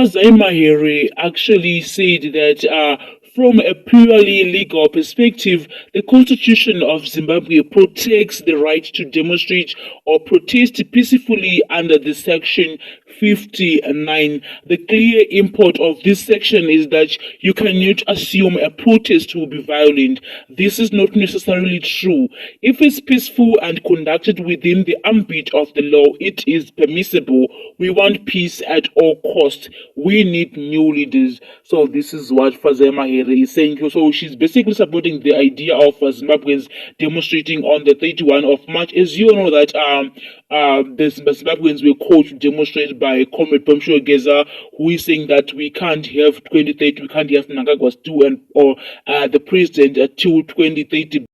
FADZAI MAHERE actually said that from a purely legal perspective, the Constitution of Zimbabwe protects the right to demonstrate or protest peacefully under the Section 59. The clear import of this section is that you cannot assume a protest will be violent. This is not necessarily true. If it's peaceful and conducted within the ambit of the law, it is permissible. We want peace at all costs. We need new leaders. So this is what FADZAI MAHERE is saying. So she's basically supporting the idea of Zimbabweans demonstrating on the 31st of March. As you know that the Zimbabweans were called to demonstrate by Comrade GEZA, who is saying that we can't have 2030, we can't have Mnangagwa's 2 and or the president till 2030.